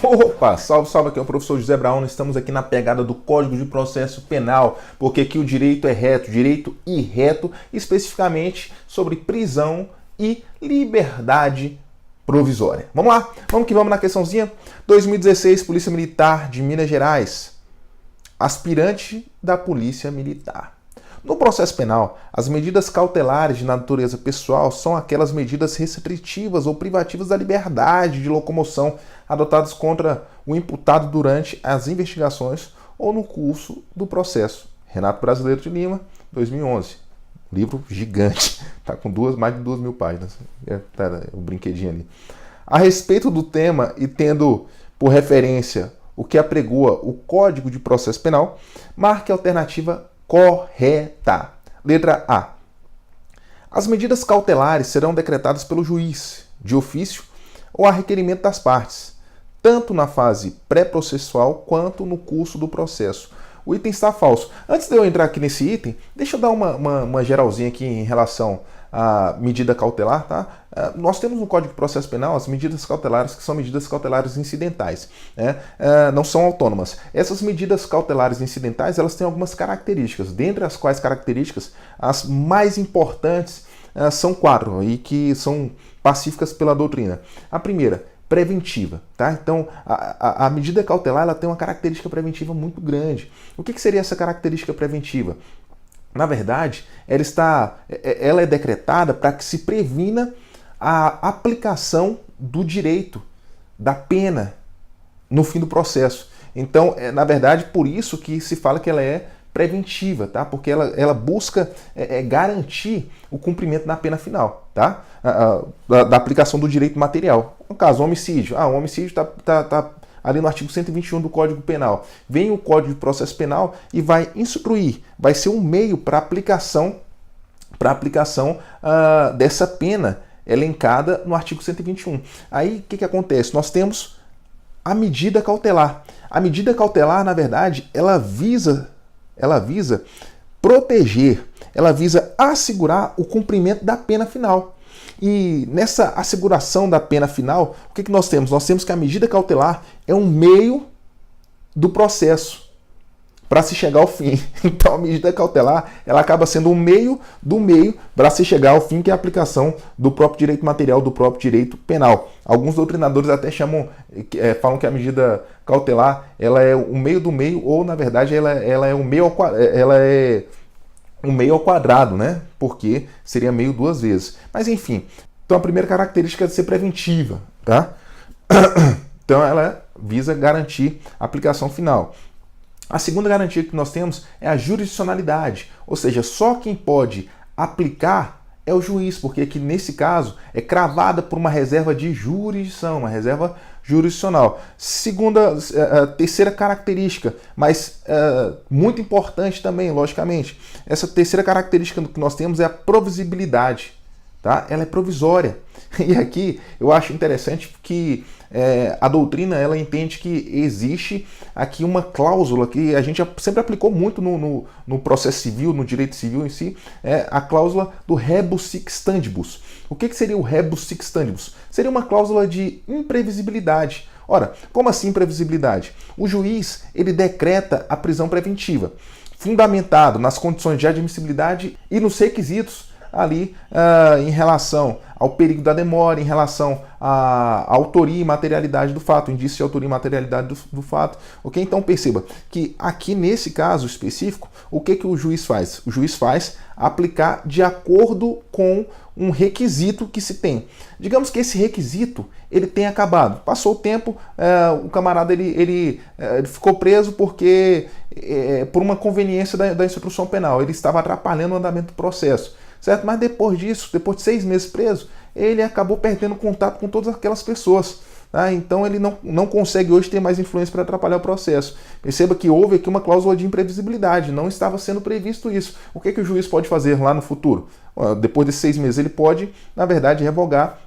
Opa, salve, salve, aqui é o professor José Braun, estamos aqui na pegada do Código de Processo Penal, porque aqui o direito é reto, direito e reto, especificamente sobre prisão e liberdade provisória. Vamos lá, vamos que vamos na questãozinha. 2016, Polícia Militar de Minas Gerais, aspirante da Polícia Militar. No processo penal, as medidas cautelares de natureza pessoal são aquelas medidas restritivas ou privativas da liberdade de locomoção adotadas contra o imputado durante as investigações ou no curso do processo. Renato Brasileiro de Lima, 2011. Livro gigante, tá com mais de 2.000 páginas. Tá o brinquedinho ali. A respeito do tema e tendo por referência o que apregoa o Código de Processo Penal, marque a alternativa correta. Letra A. As medidas cautelares serão decretadas pelo juiz, de ofício ou a requerimento das partes, tanto na fase pré-processual quanto no curso do processo. O item está falso. Antes de eu entrar aqui nesse item, deixa eu dar uma geralzinha aqui em relação à medida cautelar, tá? Nós temos no Código de Processo Penal as medidas cautelares, que são medidas cautelares incidentais, né? Não são autônomas. Essas medidas cautelares incidentais, elas têm algumas características, dentre as quais características, as mais importantes são 4, e que são pacíficas pela doutrina. A primeira, preventiva, tá? Então, a medida cautelar ela tem uma característica preventiva muito grande. O que seria essa característica preventiva? Na verdade, ela é decretada para que se previna a aplicação do direito, da pena, no fim do processo. Então, na verdade, por isso que se fala que ela é preventiva, tá? Porque ela busca garantir o cumprimento da pena final, tá? Da aplicação do direito material. No caso, homicídio. O homicídio está ali no artigo 121 do Código Penal. Vem o Código de Processo Penal e vai instruir, vai ser um meio para aplicação dessa pena elencada no artigo 121. Aí, o que acontece? Nós temos a medida cautelar. A medida cautelar, na verdade, ela visa proteger, ela visa assegurar o cumprimento da pena final. E nessa asseguração da pena final, o que nós temos? Nós temos que a medida cautelar é um meio do processo para se chegar ao fim. Então a medida cautelar ela acaba sendo um meio do meio para se chegar ao fim, que é a aplicação do próprio direito material, do próprio direito penal. Alguns doutrinadores até falam que a medida cautelar ela é o meio do meio, ou na verdade ela é um meio ao quadrado, né? Porque seria meio duas vezes. Mas enfim, então a primeira característica é de ser preventiva, tá? Então ela visa garantir a aplicação final. A segunda garantia que nós temos é a jurisdicionalidade, ou seja, só quem pode aplicar é o juiz, porque aqui nesse caso é cravada por uma reserva de jurisdição, uma reserva jurisdicional. Terceira característica, mas muito importante também, logicamente, essa terceira característica que nós temos é a provisibilidade, tá? Ela é provisória. E aqui eu acho interessante que a doutrina ela entende que existe aqui uma cláusula que a gente sempre aplicou muito no processo civil, no direito civil em si, a cláusula do rebus sic stantibus. O que seria o rebus sic stantibus? Seria uma cláusula de imprevisibilidade. Ora, como assim imprevisibilidade? O juiz ele decreta a prisão preventiva, fundamentado nas condições de admissibilidade e nos requisitos ali em relação ao perigo da demora, em relação à autoria e materialidade do fato, indício de autoria e materialidade do fato. Ok? Então perceba que aqui nesse caso específico, o que o juiz faz? O juiz faz aplicar de acordo com um requisito que se tem. Digamos que esse requisito ele tenha acabado. Passou o tempo, o camarada ele ficou preso porque por uma conveniência da instrução penal, ele estava atrapalhando o andamento do processo. Certo? Mas depois disso, depois de 6 meses preso, ele acabou perdendo contato com todas aquelas pessoas. Tá? Então ele não consegue hoje ter mais influência para atrapalhar o processo. Perceba que houve aqui uma cláusula de imprevisibilidade, não estava sendo previsto isso. O que o juiz pode fazer lá no futuro? Depois desses 6 meses ele pode, na verdade, revogar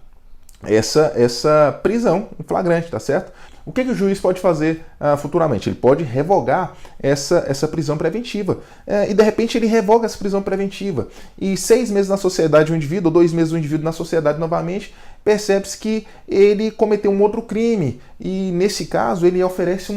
essa prisão em flagrante, tá certo? O que o juiz pode fazer futuramente? Ele pode revogar essa prisão preventiva. E de repente ele revoga essa prisão preventiva. E 6 meses na sociedade o indivíduo, ou 2 meses o indivíduo na sociedade novamente, percebe-se que ele cometeu um outro crime e, nesse caso, ele oferece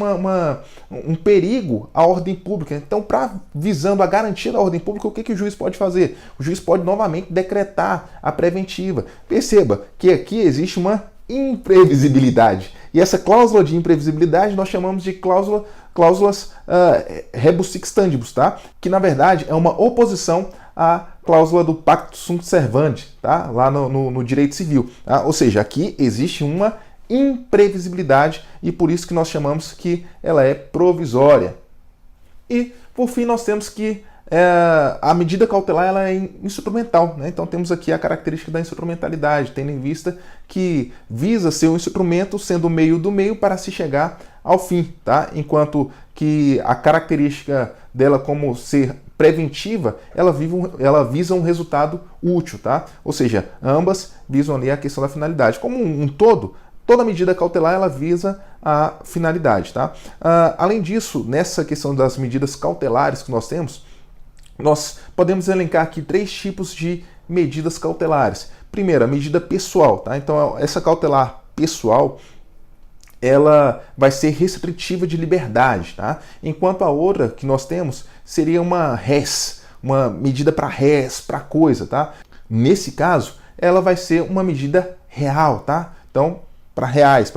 um perigo à ordem pública. Então, visando a garantia da ordem pública, o que o juiz pode fazer? O juiz pode novamente decretar a preventiva. Perceba que aqui existe uma imprevisibilidade. E essa cláusula de imprevisibilidade nós chamamos de cláusulas rebus sic stantibus, tá? Que na verdade é uma oposição à cláusula do pacto sunt servandi, tá? Lá no direito civil. Tá? Ou seja, aqui existe uma imprevisibilidade e por isso que nós chamamos que ela é provisória. E por fim nós temos que a medida cautelar ela é instrumental, né? Então temos aqui a característica da instrumentalidade, tendo em vista que visa ser um instrumento sendo o meio do meio para se chegar ao fim, tá? Enquanto que a característica dela como ser preventiva, ela visa um resultado útil, tá? Ou seja, ambas visam ali a questão da finalidade. Como um todo, toda medida cautelar ela visa a finalidade, tá? Além disso, nessa questão das medidas cautelares que nós temos, nós podemos elencar aqui 3 tipos de medidas cautelares. Primeiro, a medida pessoal, tá? Então, essa cautelar pessoal, ela vai ser restritiva de liberdade, tá? Enquanto a outra que nós temos seria uma res, uma medida para res, para coisa, tá? Nesse caso, ela vai ser uma medida real, tá? Então, para reais,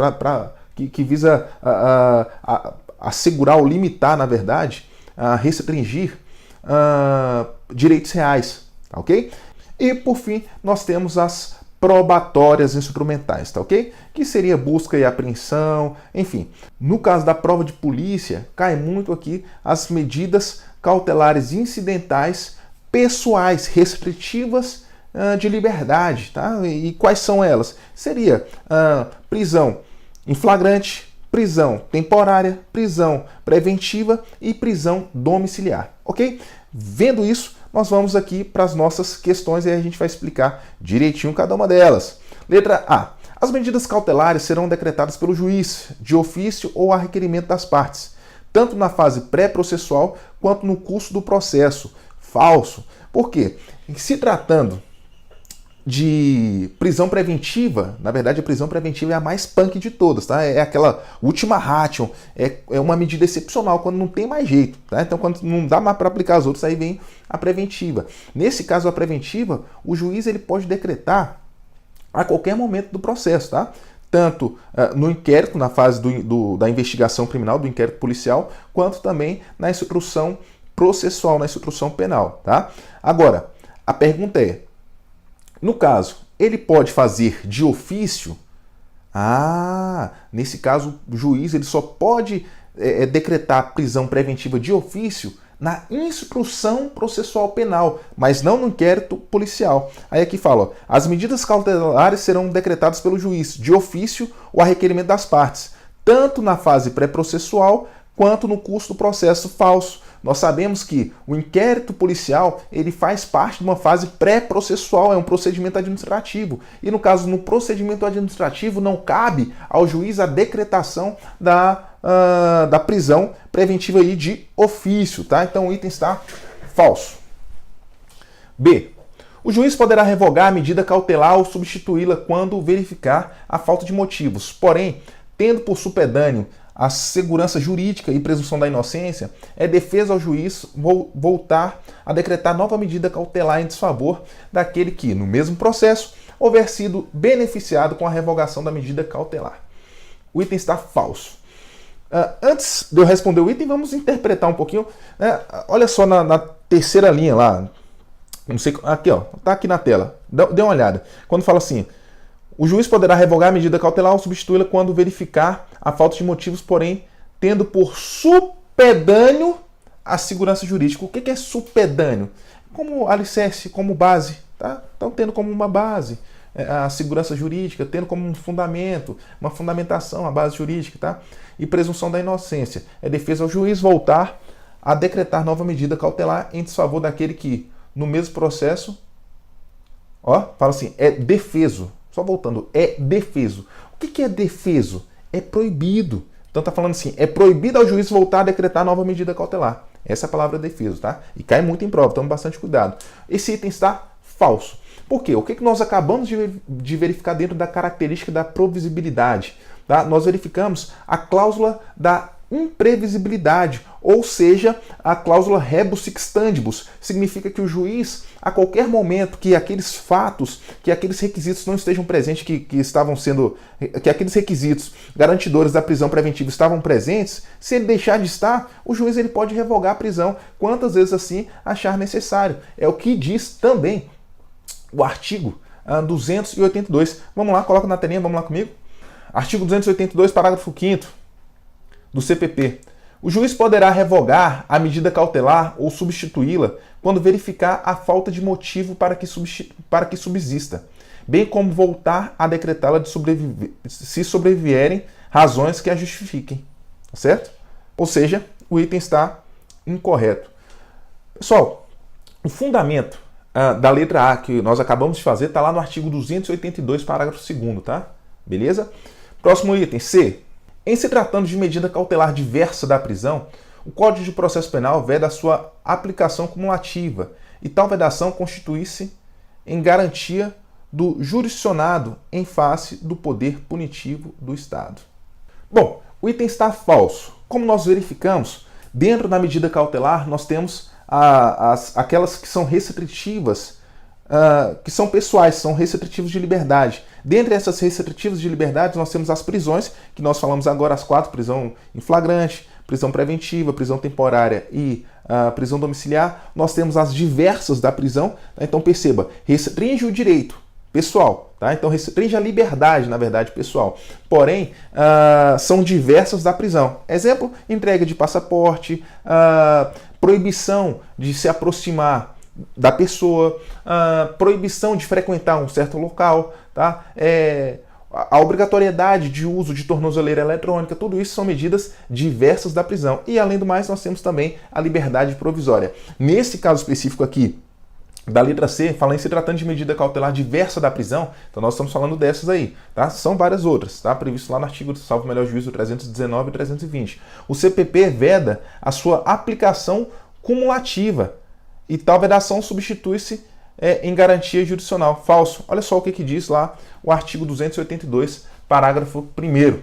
que visa assegurar ou limitar, na verdade, restringir direitos reais, tá ok? E por fim, nós temos as probatórias instrumentais, tá ok? Que seria busca e apreensão, enfim. No caso da prova de polícia, cai muito aqui as medidas cautelares incidentais pessoais, restritivas de liberdade, tá? E quais são elas? Seria prisão em flagrante, prisão temporária, prisão preventiva e prisão domiciliar, ok? Vendo isso, nós vamos aqui para as nossas questões e aí a gente vai explicar direitinho cada uma delas. Letra A. As medidas cautelares serão decretadas pelo juiz, de ofício ou a requerimento das partes, tanto na fase pré-processual quanto no curso do processo. Falso. Por quê? Se tratando de prisão preventiva, na verdade a prisão preventiva é a mais punk de todas, tá? É aquela última ratio, é uma medida excepcional quando não tem mais jeito, tá? Então quando não dá mais para aplicar as outras, aí vem a preventiva. Nesse caso a preventiva, o juiz ele pode decretar a qualquer momento do processo, tá? Tanto no inquérito, na fase da investigação criminal, do inquérito policial, quanto também na instrução processual, na instrução penal, tá? Agora, a pergunta é, no caso, ele pode fazer de ofício? Nesse caso, o juiz ele só pode decretar prisão preventiva de ofício na instrução processual penal, mas não no inquérito policial. Aí aqui fala, ó, as medidas cautelares serão decretadas pelo juiz, de ofício ou a requerimento das partes, tanto na fase pré-processual quanto no curso do processo. Falso. Nós sabemos que o inquérito policial ele faz parte de uma fase pré-processual, é um procedimento administrativo. E no caso, no procedimento administrativo, não cabe ao juiz a decretação da prisão preventiva aí de ofício, tá? Então o item está falso. B. O juiz poderá revogar a medida cautelar ou substituí-la quando verificar a falta de motivos. Porém, tendo por supedâneo a segurança jurídica e presunção da inocência, é defesa ao juiz voltar a decretar nova medida cautelar em desfavor daquele que, no mesmo processo, houver sido beneficiado com a revogação da medida cautelar. O item está falso. Antes de eu responder o item, vamos interpretar um pouquinho. Olha só na terceira linha lá. Não sei, aqui, ó, tá aqui na tela. Dê uma olhada. Quando fala assim, o juiz poderá revogar a medida cautelar ou substituí-la quando verificar a falta de motivos, porém, tendo por supedâneo a segurança jurídica. O que é supedâneo? Como alicerce, como base, tá? Então, tendo como uma base a segurança jurídica, tendo como um fundamento, uma fundamentação, a base jurídica, tá? E presunção da inocência. É defesa ao juiz voltar a decretar nova medida cautelar em desfavor daquele que, no mesmo processo, ó, fala assim, é defeso. Só voltando, é defeso. O que é defeso? É proibido. Então está falando assim, é proibido ao juiz voltar a decretar nova medida cautelar. Essa é a palavra defeso, tá? E cai muito em prova, tome bastante cuidado. Esse item está falso. Por quê? O que nós acabamos de verificar dentro da característica da provisibilidade? Tá? Nós verificamos a cláusula da imprevisibilidade, ou seja, a cláusula rebus sic stantibus. Significa que o juiz, a qualquer momento que aqueles fatos, que aqueles requisitos não estejam presentes, que aqueles requisitos garantidores da prisão preventiva estavam presentes, se ele deixar de estar, o juiz ele pode revogar a prisão quantas vezes assim achar necessário. É o que diz também o artigo 282. Vamos lá, coloca na telinha, vamos lá comigo. Artigo 282, parágrafo 5º do CPP. O juiz poderá revogar a medida cautelar ou substituí-la quando verificar a falta de motivo para que subsista, bem como voltar a decretá-la se sobrevierem razões que a justifiquem. Certo? Ou seja, o item está incorreto. Pessoal, o fundamento da letra A que nós acabamos de fazer está lá no artigo 282, parágrafo 2º, tá? Beleza? Próximo item, C. Em se tratando de medida cautelar diversa da prisão, o Código de Processo Penal veda a sua aplicação cumulativa e tal vedação constitui-se em garantia do jurisdicionado em face do poder punitivo do Estado. Bom, o item está falso. Como nós verificamos, dentro da medida cautelar nós temos aquelas que são restritivas, que são pessoais, são restritivos de liberdade. Dentre essas restritivas de liberdade, nós temos as prisões, que nós falamos agora as 4, prisão em flagrante, prisão preventiva, prisão temporária e prisão domiciliar. Nós temos as diversas da prisão, tá? Então perceba, restringe o direito pessoal, tá? Então restringe a liberdade, na verdade, pessoal. Porém, são diversas da prisão. Exemplo, entrega de passaporte, proibição de se aproximar da pessoa, proibição de frequentar um certo local, tá? A obrigatoriedade de uso de tornozeleira eletrônica, tudo isso são medidas diversas da prisão. E além do mais, nós temos também a liberdade provisória. Nesse caso específico aqui, da letra C, falando em se tratando de medida cautelar diversa da prisão, então nós estamos falando dessas aí, tá? São várias outras, tá? Previsto lá no artigo, salvo melhor juízo, 319 e 320. O CPP veda a sua aplicação cumulativa e tal vedação substitui-se em garantia jurisdicional. Falso. Olha só o que diz lá o artigo 282, parágrafo 1º.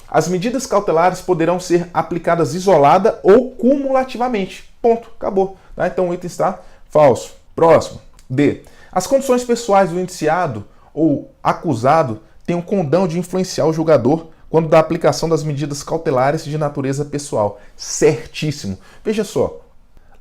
As medidas cautelares poderão ser aplicadas isolada ou cumulativamente. Ponto. Acabou. Tá? Então o item está falso. Próximo. D. As condições pessoais do indiciado ou acusado têm o condão de influenciar o julgador quando da aplicação das medidas cautelares de natureza pessoal. Certíssimo. Veja só.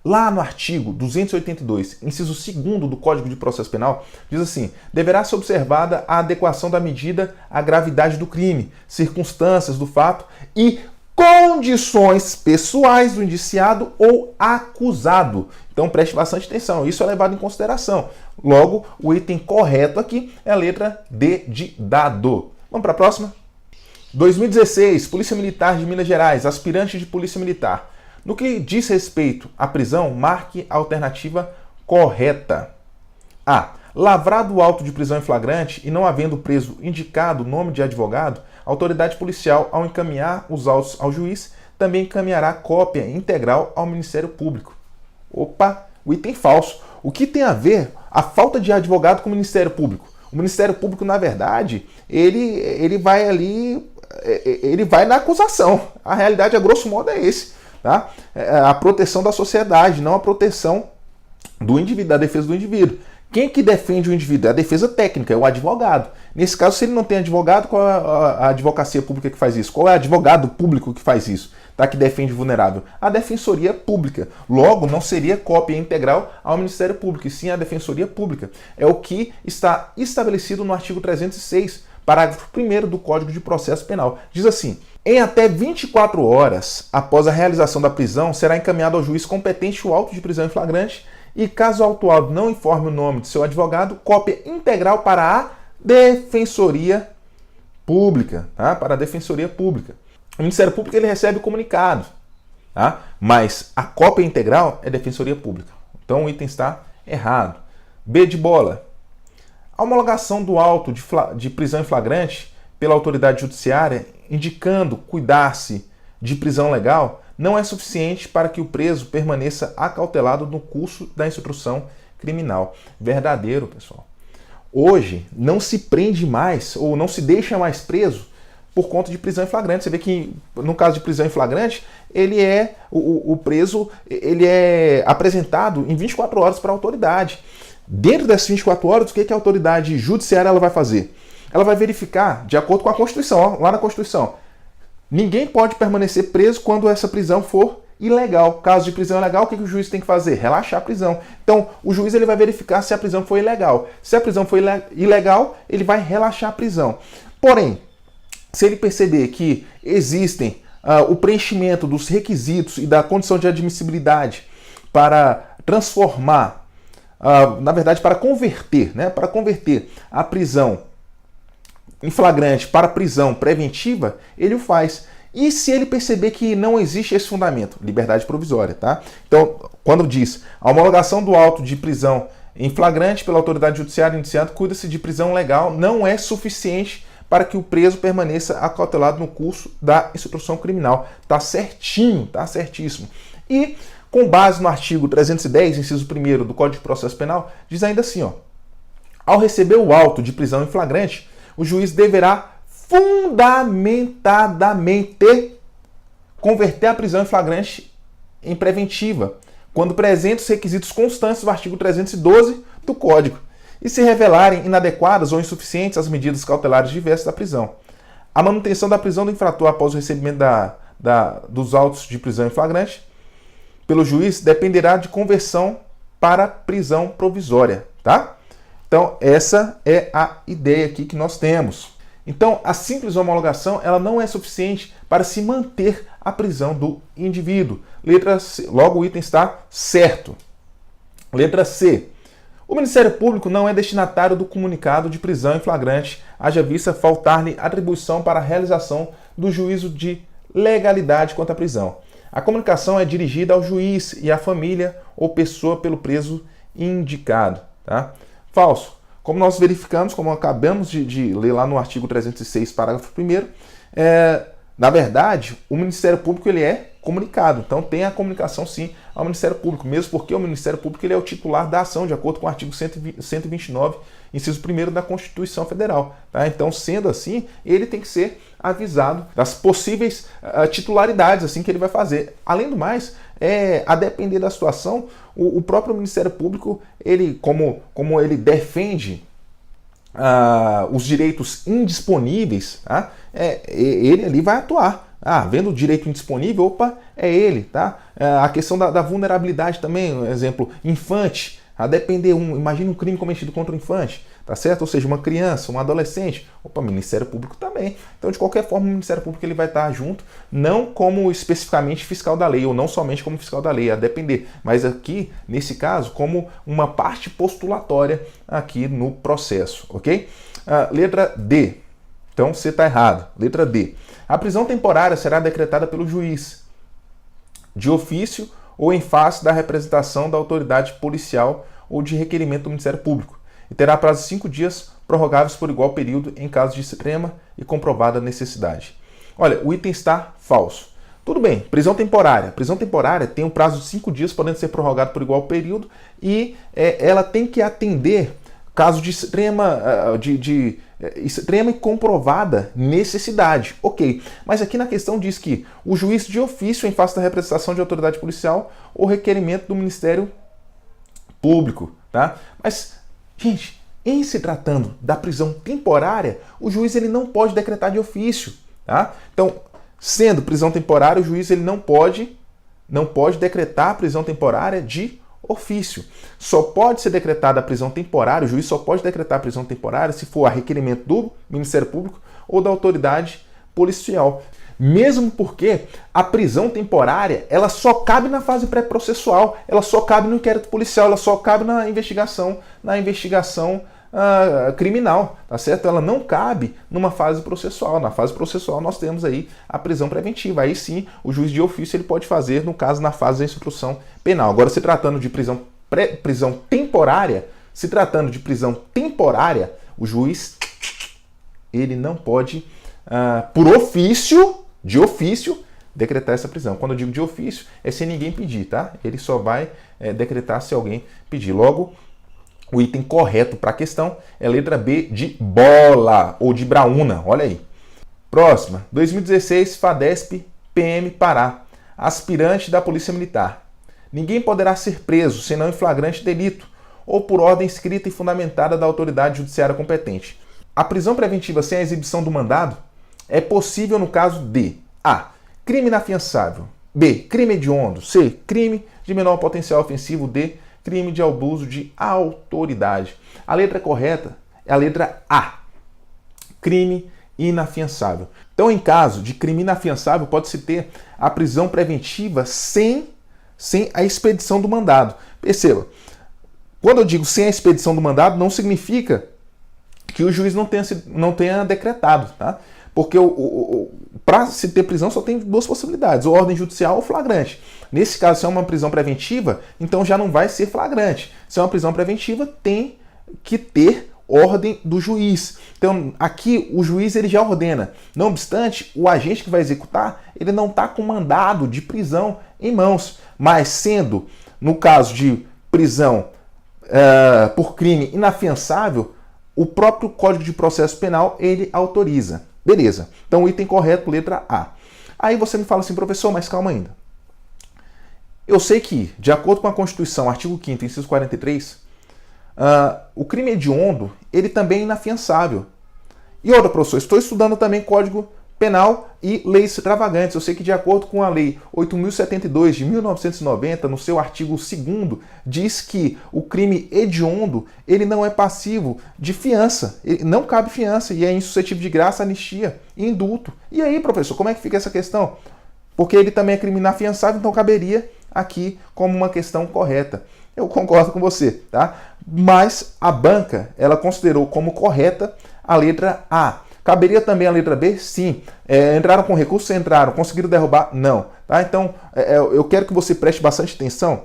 Lá no artigo 282, inciso 2º do Código de Processo Penal, diz assim: deverá ser observada a adequação da medida à gravidade do crime, circunstâncias do fato e condições pessoais do indiciado ou acusado. Então preste bastante atenção, isso é levado em consideração. Logo, o item correto aqui é a letra D de dado. Vamos para a próxima? 2016, Polícia Militar de Minas Gerais, aspirante de Polícia Militar. No que diz respeito à prisão, marque a alternativa correta. A. Lavrado o auto de prisão em flagrante e não havendo preso indicado o nome de advogado, a autoridade policial, ao encaminhar os autos ao juiz, também encaminhará cópia integral ao Ministério Público. Opa, o item falso. O que tem a ver a falta de advogado com o Ministério Público? O Ministério Público, na verdade, ele vai ali, ele vai na acusação. A realidade, a grosso modo, é esse. Tá? A proteção da sociedade, não a proteção do indivíduo, da defesa do indivíduo. Quem que defende o indivíduo? É a defesa técnica, é o advogado. Nesse caso, se ele não tem advogado, qual é a advocacia pública que faz isso? Qual é o advogado público que faz isso? Tá? Que defende o vulnerável? A Defensoria Pública. Logo, não seria cópia integral ao Ministério Público, e sim a Defensoria Pública. É o que está estabelecido no artigo 306, parágrafo 1º do Código de Processo Penal. Diz assim: em até 24 horas após a realização da prisão, será encaminhado ao juiz competente o auto de prisão em flagrante e, caso o autuado não informe o nome de seu advogado, cópia integral para a Defensoria Pública. Tá? Para a Defensoria Pública. O Ministério Público ele recebe o comunicado, tá? Mas a cópia integral é Defensoria Pública. Então o item está errado. B de bola. A homologação do auto de prisão em flagrante pela autoridade judiciária, indicando cuidar-se de prisão legal, não é suficiente para que o preso permaneça acautelado no curso da instrução criminal. Verdadeiro, pessoal. hoje não se prende mais ou não se deixa mais preso por conta de prisão em flagrante. Você vê que no caso de prisão em flagrante, ele é o preso, ele é apresentado em 24 horas para a autoridade. Dentro dessas 24 horas, o que a autoridade judiciária ela vai fazer? Ela vai verificar, de acordo com a Constituição, ó, lá na Constituição, ninguém pode permanecer preso quando essa prisão for ilegal. Caso de prisão ilegal, o que o juiz tem que fazer? Relaxar a prisão. Então, o juiz ele vai verificar se a prisão foi ilegal. Se a prisão foi ilegal, ele vai relaxar a prisão. Porém, se ele perceber que existem o preenchimento dos requisitos e da condição de admissibilidade para transformar, na verdade, para converter, né, para converter a prisão em flagrante para prisão preventiva, ele o faz. E se ele perceber que não existe esse fundamento? Liberdade provisória, tá? Então, quando diz a homologação do auto de prisão em flagrante pela autoridade judiciária indiciada, cuida-se de prisão legal, não é suficiente para que o preso permaneça acautelado no curso da instrução criminal. Tá certinho, tá certíssimo. E, com base no artigo 310, inciso 1º do Código de Processo Penal, diz ainda assim, ó, ao receber o auto de prisão em flagrante, o juiz deverá fundamentadamente converter a prisão em flagrante em preventiva, quando presentes os requisitos constantes do artigo 312 do Código, e se revelarem inadequadas ou insuficientes as medidas cautelares diversas da prisão. A manutenção da prisão do infrator após o recebimento dos autos de prisão em flagrante pelo juiz dependerá de conversão para prisão provisória, tá? Então, essa é a ideia aqui que nós temos. Então, a simples homologação ela não é suficiente para se manter a prisão do indivíduo. Letra C. Logo, o item está certo. Letra C. O Ministério Público não é destinatário do comunicado de prisão em flagrante, haja vista faltar-lhe atribuição para a realização do juízo de legalidade quanto à prisão. A comunicação é dirigida ao juiz e à família ou pessoa pelo preso indicado. Tá? Falso. Como nós verificamos, como acabamos de ler lá no artigo 306, parágrafo 1º, na verdade, o Ministério Público ele é comunicado. Então tem a comunicação sim ao Ministério Público, mesmo porque o Ministério Público ele é o titular da ação, de acordo com o artigo 129, inciso 1º da Constituição Federal. Tá? Então, sendo assim, ele tem que ser avisado das possíveis titularidades assim que ele vai fazer. Além do mais, a depender da situação, o próprio Ministério Público, ele, como ele defende os direitos indisponíveis, tá? Ele ali vai atuar. Vendo o direito indisponível, opa, é ele, tá? A questão da vulnerabilidade também, um exemplo, infante, a depender, imagine um crime cometido contra um infante, tá certo? Ou seja, uma criança, um adolescente, opa, Ministério Público também. Então, de qualquer forma, o Ministério Público ele vai estar junto, não como especificamente fiscal da lei, ou não somente como fiscal da lei, a depender, mas aqui, nesse caso, como uma parte postulatória aqui no processo, ok? Letra D. Então, você está errado. Letra D. A prisão temporária será decretada pelo juiz, de ofício ou em face da representação da autoridade policial ou de requerimento do Ministério Público, e terá prazo de 5 dias, prorrogáveis por igual período em caso de extrema e comprovada necessidade. Olha, o item está falso. Tudo bem, prisão temporária. Prisão temporária tem um prazo de 5 dias, podendo ser prorrogado por igual período, e ela tem que atender caso de extrema e comprovada necessidade. Ok, mas aqui na questão diz que o juiz de ofício em face da representação de autoridade policial ou requerimento do Ministério Público, tá? Mas, gente, em se tratando da prisão temporária, o juiz ele não pode decretar de ofício, tá? Então, sendo prisão temporária, o juiz ele não pode decretar a prisão temporária de ofício. Só pode ser decretada a prisão temporária, o juiz só pode decretar a prisão temporária se for a requerimento do Ministério Público ou da autoridade policial. Mesmo porque a prisão temporária, ela só cabe na fase pré-processual, ela só cabe no inquérito policial, ela só cabe na investigação criminal, tá certo? Ela não cabe numa fase processual. Na fase processual nós temos aí a prisão preventiva. Aí sim, o juiz de ofício ele pode fazer, no caso, na fase da instrução penal. Agora, se tratando de prisão temporária, o juiz ele não pode, por ofício, de ofício, decretar essa prisão. Quando eu digo de ofício, é sem ninguém pedir, tá? Ele só vai decretar se alguém pedir. Logo, O item correto para a questão é a letra B, de bola ou de braúna. Olha aí. Próxima. 2016, FADESP, PM Pará. Aspirante da Polícia Militar. Ninguém poderá ser preso senão em flagrante delito ou por ordem escrita e fundamentada da autoridade judiciária competente. A prisão preventiva sem a exibição do mandado é possível no caso de A. Crime inafiançável. B. Crime hediondo. C. Crime de menor potencial ofensivo. D. Crime de abuso de autoridade. A letra correta é a letra A. Crime inafiançável. Então, em caso de crime inafiançável, pode-se ter a prisão preventiva sem a expedição do mandado. Perceba, quando eu digo sem a expedição do mandado, não significa que o juiz não tenha decretado, tá? Porque para se ter prisão só tem duas possibilidades, ou ordem judicial ou flagrante. Nesse caso, se é uma prisão preventiva, então já não vai ser flagrante. Se é uma prisão preventiva, tem que ter ordem do juiz. Então, aqui o juiz ele já ordena. Não obstante, o agente que vai executar, ele não está com mandado de prisão em mãos. Mas sendo, no caso de prisão por crime inafiançável, o próprio Código de Processo Penal, ele autoriza. Beleza. Então, o item correto, letra A. Aí você me fala assim, professor, mas calma ainda. Eu sei que, de acordo com a Constituição, artigo 5º, inciso 43, o crime hediondo, ele também é inafiançável. E outra, professor, estou estudando também Código Penal e leis extravagantes. Eu sei que, de acordo com a Lei 8.072 de 1990, no seu artigo 2º, diz que o crime hediondo, ele não é passivo de fiança. Ele não cabe fiança e é insuscetível de graça, anistia e indulto. E aí, professor, como é que fica essa questão? Porque ele também é crime inafiançável, então caberia aqui como uma questão correta. Eu concordo com você, tá? Mas a banca, ela considerou como correta a letra A. Caberia também a letra B? Sim. Entraram com recurso? Entraram. Conseguiram derrubar? Não. Tá? Então, eu quero que você preste bastante atenção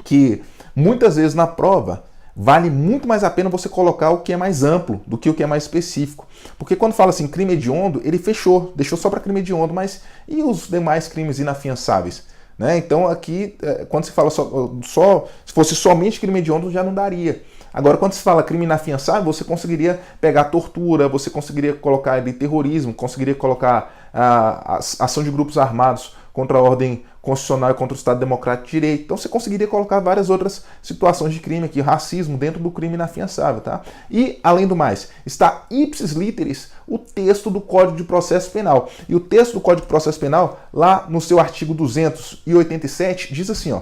que muitas vezes na prova vale muito mais a pena você colocar o que é mais amplo do que o que é mais específico. Porque quando fala assim crime hediondo, ele deixou só para crime hediondo, mas e os demais crimes inafiançáveis? Né? Então aqui, quando se fala se fosse somente crime hediondo, já não daria. Agora, quando se fala crime inafiançável, você conseguiria pegar tortura, você conseguiria colocar ali terrorismo, conseguiria colocar ação de grupos armados contra a ordem constitucional e contra o Estado Democrático de Direito. Então você conseguiria colocar várias outras situações de crime aqui, racismo, dentro do crime inafiançável. Tá? E, além do mais, está ipsis literis o texto do Código de Processo Penal. E o texto do Código de Processo Penal, lá no seu artigo 287, diz assim, ó: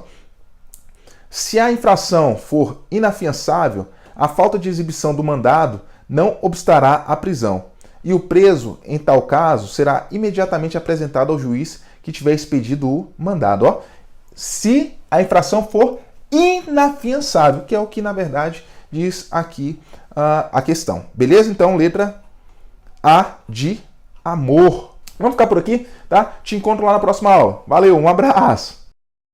se a infração for inafiançável, a falta de exibição do mandado não obstará à prisão. E o preso, em tal caso, será imediatamente apresentado ao juiz que tiver expedido o mandado. Ó, se a infração for inafiançável, que é o que, na verdade, diz aqui a questão. Beleza? Então, letra A de amor. Vamos ficar por aqui, tá? Te encontro lá na próxima aula. Valeu, um abraço!